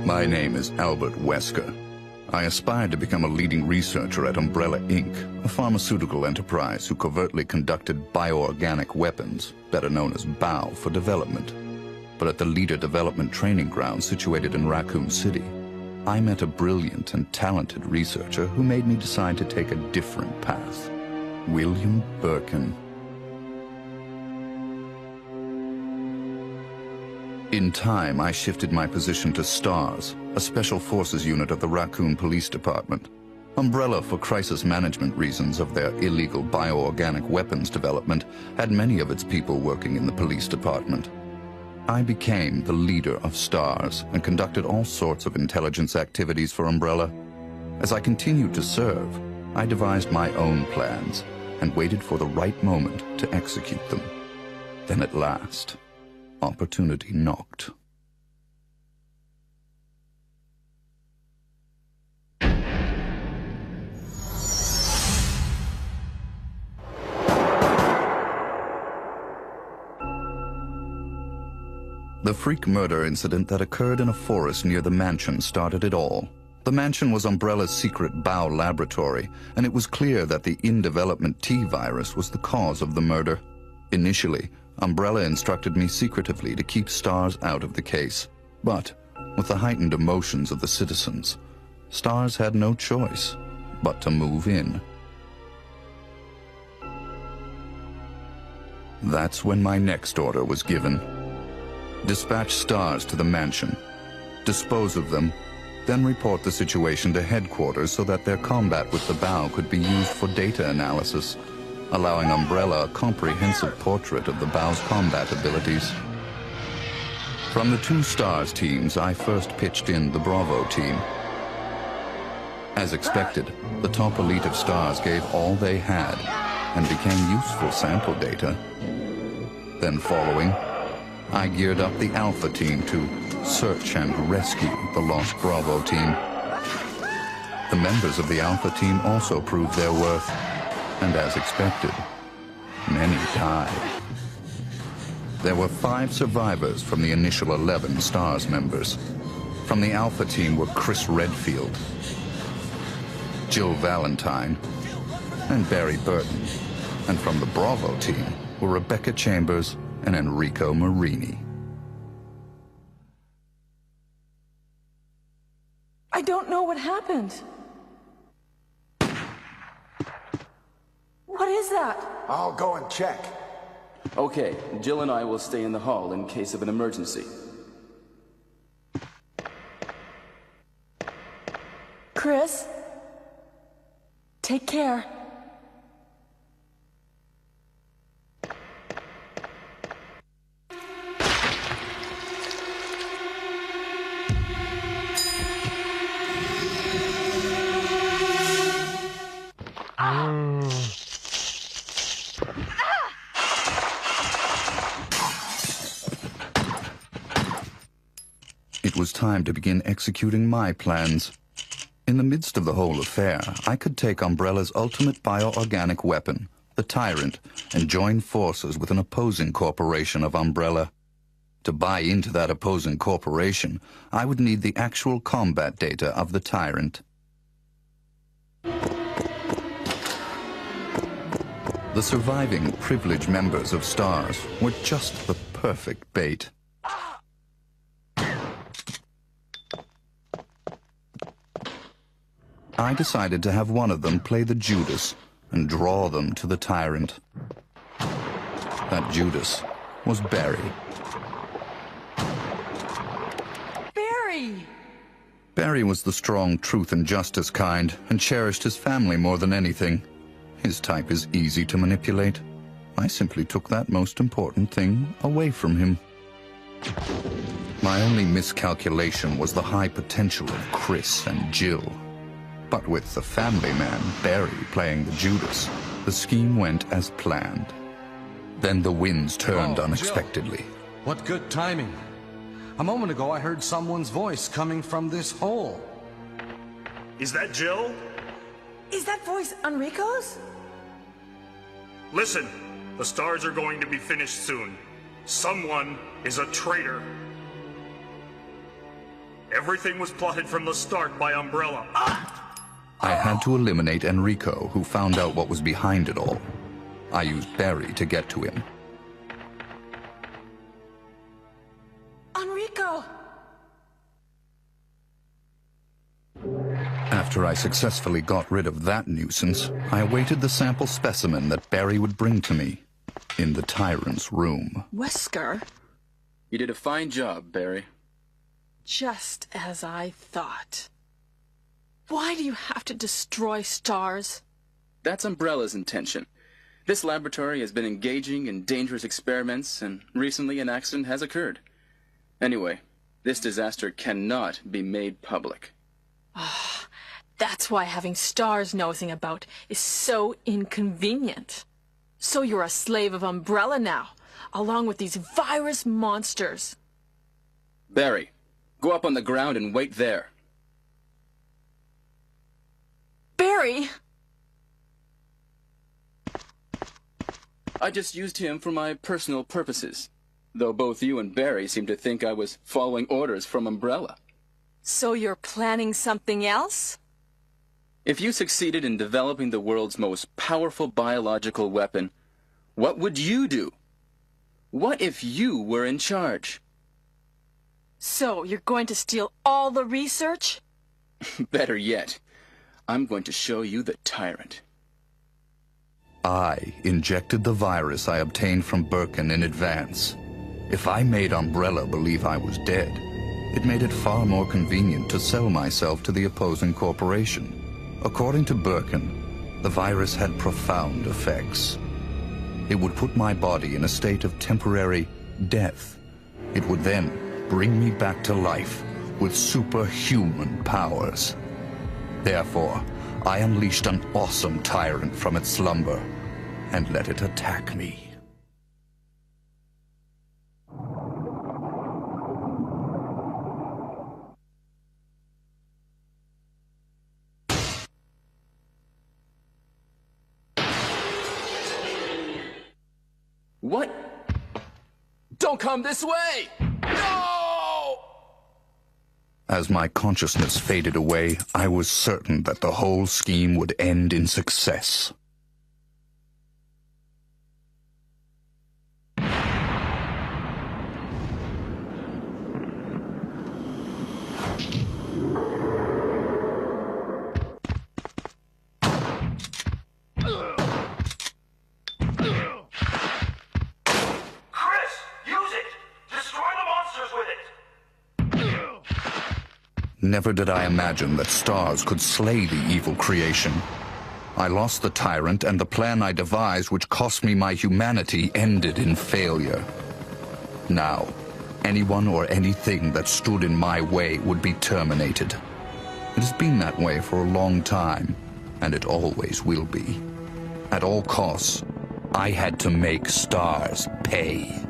My name is Albert Wesker. I aspired to become a leading researcher at Umbrella Inc., a pharmaceutical enterprise who covertly conducted bioorganic weapons, better known as BOW, for development. But at the Leader Development Training Ground situated in Raccoon City, I met a brilliant and talented researcher who made me decide to take a different path. William Birkin. In time, I shifted my position to STARS, a special forces unit of the Raccoon Police Department. Umbrella, for crisis management reasons of their illegal bioorganic weapons development, had many of its people working in the police department. I became the leader of STARS and conducted all sorts of intelligence activities for Umbrella. As I continued to serve, I devised my own plans and waited for the right moment to execute them. Then at last, opportunity knocked. The freak murder incident that occurred in a forest near the mansion started it all. The mansion was Umbrella's secret BOW laboratory, and it was clear that the in-development T virus was the cause of the murder. Initially, Umbrella instructed me secretively to keep STARS out of the case. But, with the heightened emotions of the citizens, STARS had no choice but to move in. That's when my next order was given. Dispatch STARS to the mansion, dispose of them, then report the situation to headquarters so that their combat with the BOW could be used for data analysis, allowing Umbrella a comprehensive portrait of the BOW's combat abilities. From the two STARS teams, I first pitched in the Bravo team. As expected, the top elite of STARS gave all they had and became useful sample data. Then following, I geared up the Alpha team to search and rescue the lost Bravo team. The members of the Alpha team also proved their worth, and as expected, many died. There were 5 survivors from the initial 11 STARS members. From the Alpha team were Chris Redfield, Jill Valentine, and Barry Burton. And from the Bravo team were Rebecca Chambers and Enrico Marini. I don't know what happened. What is that? I'll go and check. Okay, Jill and I will stay in the hall in case of an emergency. Chris? Take care. It was time to begin executing my plans. In the midst of the whole affair, I could take Umbrella's ultimate bioorganic weapon, the Tyrant, and join forces with an opposing corporation of Umbrella. To buy into that opposing corporation, I would need the actual combat data of the Tyrant. The surviving privileged members of STARS were just the perfect bait. I decided to have one of them play the Judas and draw them to the Tyrant. That Judas was Barry. Barry! Barry was the strong truth and justice kind and cherished his family more than anything. His type is easy to manipulate. I simply took that most important thing away from him. My only miscalculation was the high potential of Chris and Jill. But with the family man, Barry, playing the Judas, the scheme went as planned. Then the winds turned unexpectedly. Jill. What good timing. A moment ago I heard someone's voice coming from this hole. Is that Jill? Is that voice Enrico's? Listen, the stars are going to be finished soon. Someone is a traitor. Everything was plotted from the start by Umbrella. I had to eliminate Enrico, who found out what was behind it all. I used Barry to get to him. Enrico! After I successfully got rid of that nuisance, I awaited the sample specimen that Barry would bring to me in the Tyrant's room. Wesker? You did a fine job, Barry. Just as I thought. Why do you have to destroy stars? That's Umbrella's intention. This laboratory has been engaging in dangerous experiments, and recently an accident has occurred. Anyway, this disaster cannot be made public. That's why having stars nosing about is so inconvenient. So you're a slave of Umbrella now, along with these virus monsters. Barry, go up on the ground and wait there. Barry! I just used him for my personal purposes, though both you and Barry seem to think I was following orders from Umbrella. So you're planning something else? If you succeeded in developing the world's most powerful biological weapon, what would you do? What if you were in charge? So you're going to steal all the research? Better yet, I'm going to show you the Tyrant. I injected the virus I obtained from Birkin in advance. If I made Umbrella believe I was dead, it made it far more convenient to sell myself to the opposing corporation. According to Birkin, the virus had profound effects. It would put my body in a state of temporary death. It would then bring me back to life with superhuman powers. Therefore, I unleashed an awesome tyrant from its slumber and let it attack me. What? Don't come this way! No! As my consciousness faded away, I was certain that the whole scheme would end in success. Never did I imagine that stars could slay the evil creation. I lost the tyrant, and the plan I devised, which cost me my humanity, ended in failure. Now, anyone or anything that stood in my way would be terminated. It has been that way for a long time, and it always will be. At all costs, I had to make stars pay.